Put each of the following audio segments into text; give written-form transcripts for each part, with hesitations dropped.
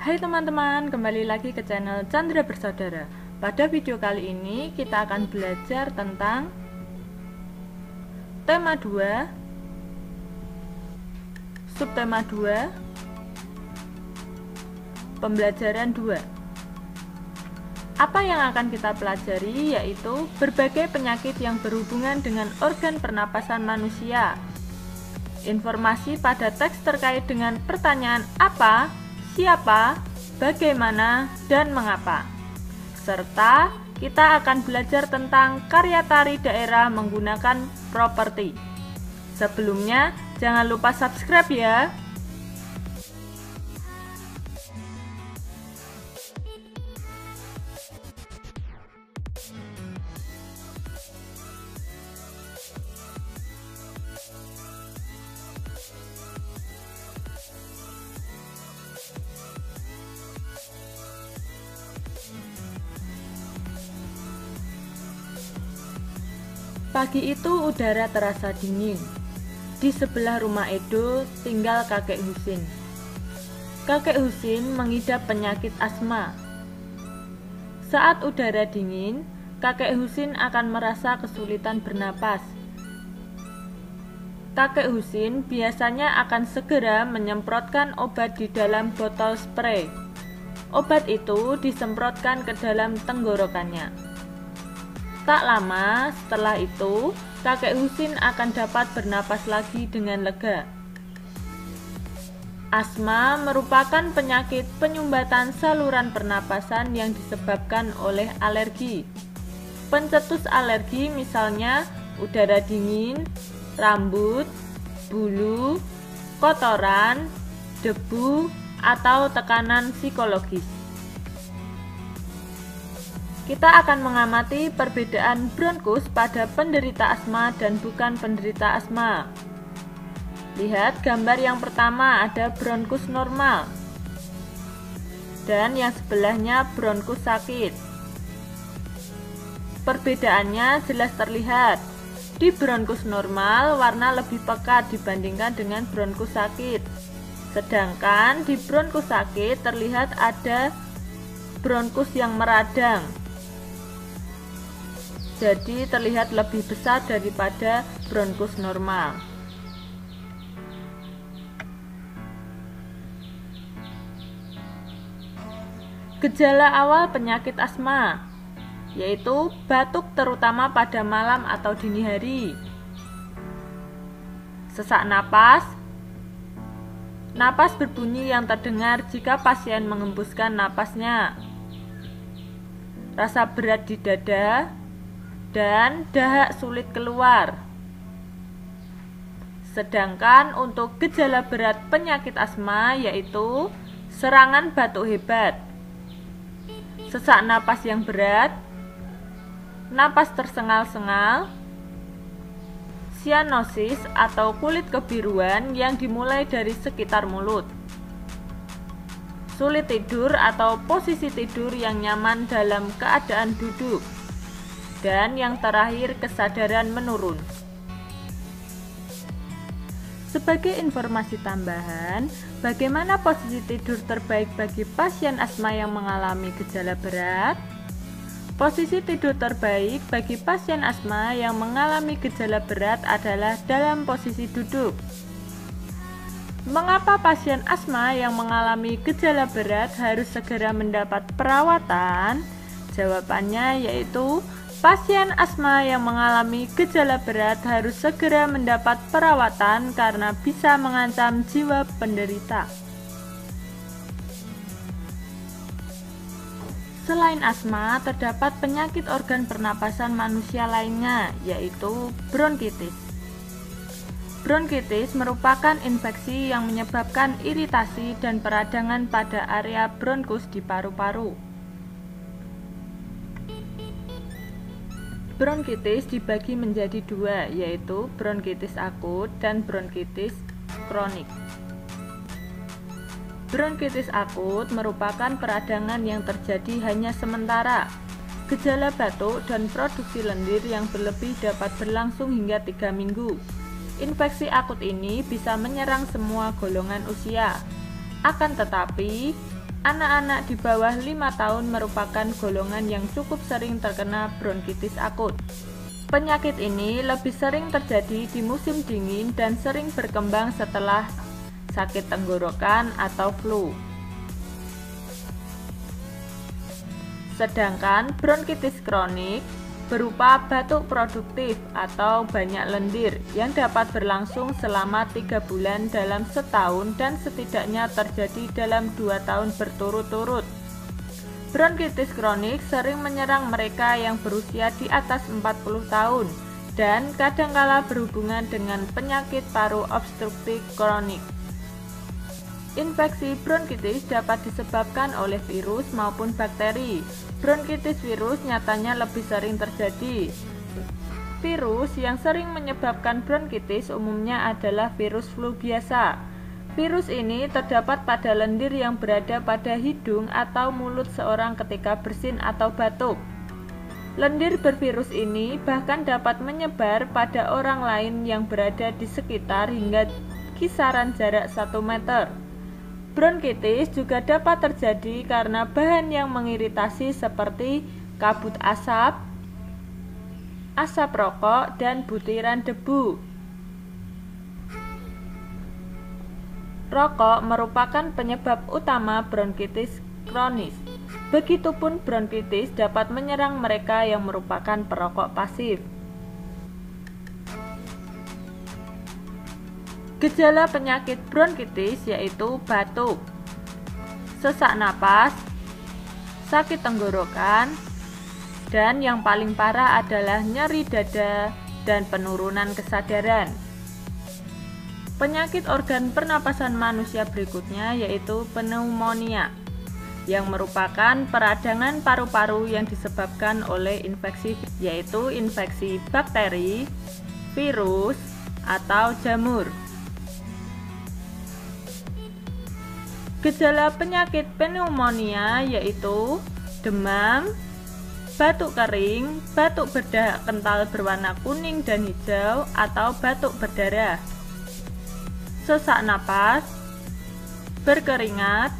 Hai teman-teman, kembali lagi ke channel Chandra Bersaudara. Pada video kali ini kita akan belajar tentang tema 2, subtema 2, pembelajaran 2. Apa yang akan kita pelajari yaitu berbagai penyakit yang berhubungan dengan organ pernapasan manusia. Informasi pada teks terkait dengan pertanyaan apa, siapa, bagaimana, dan mengapa. Serta kita akan belajar tentang karya tari daerah menggunakan properti. Sebelumnya, jangan lupa subscribe ya. Pagi itu udara terasa dingin. Di sebelah rumah Edo tinggal kakek Husin. Kakek Husin mengidap penyakit asma. Saat udara dingin, kakek Husin akan merasa kesulitan bernapas. Kakek Husin biasanya akan segera menyemprotkan obat di dalam botol spray. Obat itu disemprotkan ke dalam tenggorokannya. Tak lama setelah itu, kakek Husin akan dapat bernapas lagi dengan lega. Asma merupakan penyakit penyumbatan saluran pernapasan yang disebabkan oleh alergi. Pencetus alergi misalnya udara dingin, rambut, bulu, kotoran, debu, atau tekanan psikologis. Kita akan mengamati perbedaan bronkus pada penderita asma dan bukan penderita asma. Lihat gambar yang pertama, ada bronkus normal. Dan yang sebelahnya bronkus sakit. Perbedaannya jelas terlihat. Di bronkus normal, warna lebih pekat dibandingkan dengan bronkus sakit. Sedangkan di bronkus sakit terlihat ada bronkus yang meradang. Jadi terlihat lebih besar daripada bronkus normal. Gejala awal penyakit asma yaitu batuk terutama pada malam atau dini hari. Sesak napas. Napas berbunyi yang terdengar jika pasien mengembuskan napasnya. Rasa berat di dada dan dahak sulit keluar. Sedangkan untuk gejala berat penyakit asma yaitu serangan batuk hebat, sesak napas yang berat, napas tersengal-sengal, sianosis atau kulit kebiruan yang dimulai dari sekitar mulut, sulit tidur atau posisi tidur yang nyaman dalam keadaan duduk, dan yang terakhir kesadaran menurun. Sebagai informasi tambahan, bagaimana posisi tidur terbaik bagi pasien asma yang mengalami gejala berat? Posisi tidur terbaik bagi pasien asma yang mengalami gejala berat adalah dalam posisi duduk. Mengapa pasien asma yang mengalami gejala berat harus segera mendapat perawatan? Jawabannya yaitu pasien asma yang mengalami gejala berat harus segera mendapat perawatan karena bisa mengancam jiwa penderita. Selain asma, terdapat penyakit organ pernapasan manusia lainnya, yaitu bronkitis. Bronkitis merupakan infeksi yang menyebabkan iritasi dan peradangan pada area bronkus di paru-paru. Bronkitis dibagi menjadi dua, yaitu bronkitis akut dan bronkitis kronik. Bronkitis akut merupakan peradangan yang terjadi hanya sementara. Gejala batuk dan produksi lendir yang berlebih dapat berlangsung hingga 3 minggu. Infeksi akut ini bisa menyerang semua golongan usia. Akan tetapi, anak-anak di bawah 5 tahun merupakan golongan yang cukup sering terkena bronkitis akut. Penyakit ini lebih sering terjadi di musim dingin dan sering berkembang setelah sakit tenggorokan atau flu. Sedangkan bronkitis kronik berupa batuk produktif atau banyak lendir yang dapat berlangsung selama 3 bulan dalam setahun dan setidaknya terjadi dalam 2 tahun berturut-turut. Bronkitis kronik sering menyerang mereka yang berusia di atas 40 tahun dan kadangkala berhubungan dengan penyakit paru obstruktif kronik. Infeksi bronkitis dapat disebabkan oleh virus maupun bakteri. Bronkitis virus nyatanya lebih sering terjadi. Virus yang sering menyebabkan bronkitis umumnya adalah virus flu biasa. Virus ini terdapat pada lendir yang berada pada hidung atau mulut seorang ketika bersin atau batuk. Lendir bervirus ini bahkan dapat menyebar pada orang lain yang berada di sekitar hingga kisaran jarak 1 meter. Bronkitis juga dapat terjadi karena bahan yang mengiritasi seperti kabut asap, asap rokok, dan butiran debu. Rokok merupakan penyebab utama bronkitis kronis. Begitupun bronkitis dapat menyerang mereka yang merupakan perokok pasif. Gejala penyakit bronkitis yaitu batuk, sesak napas, sakit tenggorokan, dan yang paling parah adalah nyeri dada dan penurunan kesadaran. Penyakit organ pernapasan manusia berikutnya yaitu pneumonia, yang merupakan peradangan paru-paru yang disebabkan oleh infeksi, yaitu infeksi bakteri, virus, atau jamur. Gejala penyakit pneumonia yaitu demam, batuk kering, batuk berdahak kental berwarna kuning dan hijau atau batuk berdarah, sesak napas, berkeringat,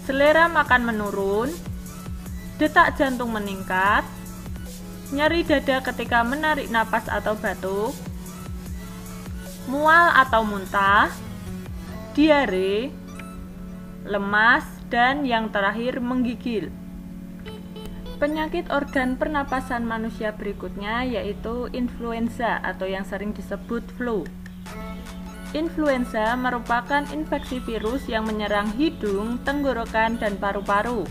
selera makan menurun, detak jantung meningkat, nyeri dada ketika menarik napas atau batuk, mual atau muntah, diare, lemas, dan yang terakhir menggigil. Penyakit organ pernapasan manusia berikutnya yaitu influenza atau yang sering disebut flu. Influenza merupakan infeksi virus yang menyerang hidung, tenggorokan, dan paru-paru.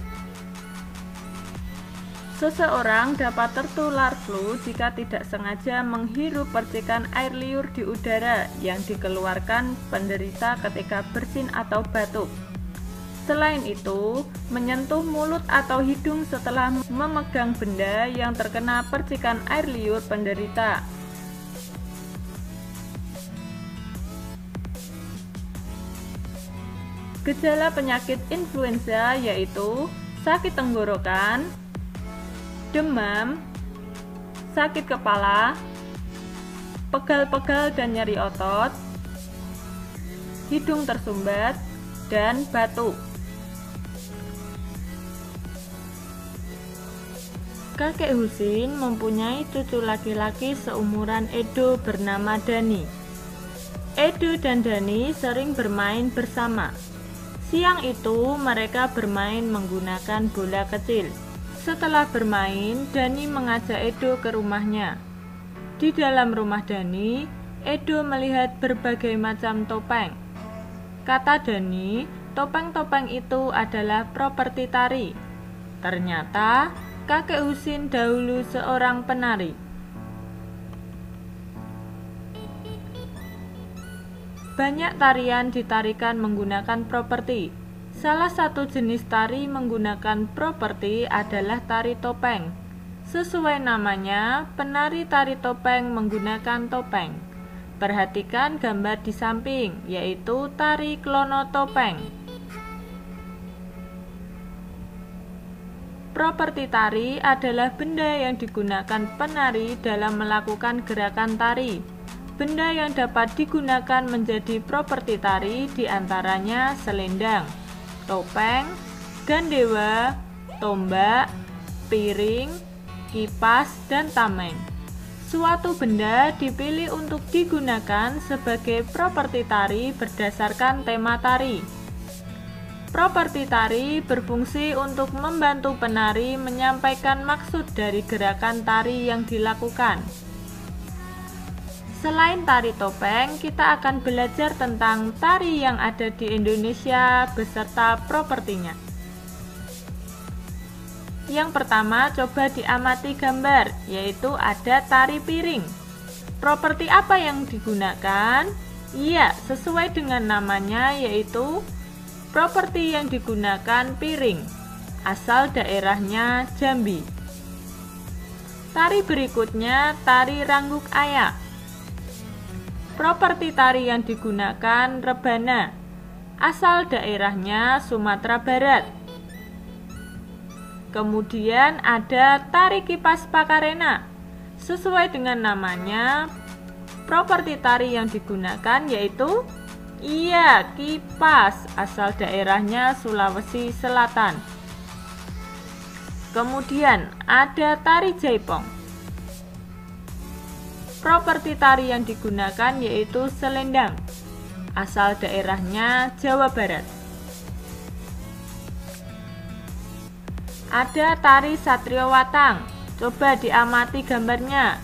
Seseorang dapat tertular flu jika tidak sengaja menghirup percikan air liur di udara yang dikeluarkan penderita ketika bersin atau batuk. Selain itu, menyentuh mulut atau hidung setelah memegang benda yang terkena percikan air liur penderita. Gejala penyakit influenza yaitu sakit tenggorokan, demam, sakit kepala, pegal-pegal dan nyeri otot, hidung tersumbat, dan batuk. Kakek Husin mempunyai cucu laki-laki seumuran Edo bernama Dani. Edo dan Dani sering bermain bersama. Siang itu mereka bermain menggunakan bola kecil. Setelah bermain, Dani mengajak Edo ke rumahnya. Di dalam rumah Dani, Edo melihat berbagai macam topeng. Kata Dani, topeng-topeng itu adalah properti tari. Ternyata kakek Husin dahulu seorang penari. Banyak tarian ditarikan menggunakan properti. Salah satu jenis tari menggunakan properti adalah tari topeng. Sesuai namanya, penari tari topeng menggunakan topeng. Perhatikan gambar di samping, yaitu tari klono topeng. Properti tari adalah benda yang digunakan penari dalam melakukan gerakan tari. Benda yang dapat digunakan menjadi properti tari diantaranya selendang, topeng, gandewa, tombak, piring, kipas, dan tameng. Suatu benda dipilih untuk digunakan sebagai properti tari berdasarkan tema tari. Properti tari berfungsi untuk membantu penari menyampaikan maksud dari gerakan tari yang dilakukan. Selain tari topeng, kita akan belajar tentang tari yang ada di Indonesia beserta propertinya. Yang pertama, coba diamati gambar, yaitu ada tari piring. Properti apa yang digunakan? Iya, sesuai dengan namanya, yaitu properti yang digunakan piring. Asal daerahnya Jambi. Tari berikutnya, tari rangguk ayak. Properti tari yang digunakan rebana. Asal daerahnya Sumatera Barat. Kemudian ada tari kipas pakarena. Sesuai dengan namanya, properti tari yang digunakan yaitu kipas, asal daerahnya Sulawesi Selatan. Kemudian ada tari jaipong. Properti tari yang digunakan yaitu selendang, asal daerahnya Jawa Barat. Ada tari satrio watang. Coba diamati gambarnya.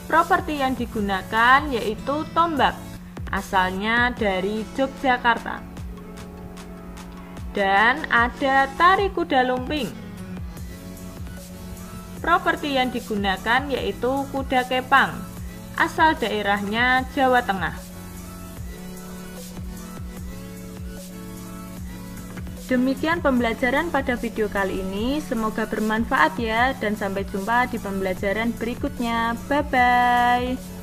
Properti yang digunakan yaitu tombak, asalnya dari Yogyakarta. Dan ada tari kuda lumping. Properti yang digunakan yaitu kuda kepang, asal daerahnya Jawa Tengah. Demikian pembelajaran pada video kali ini, semoga bermanfaat ya, dan sampai jumpa di pembelajaran berikutnya. Bye-bye.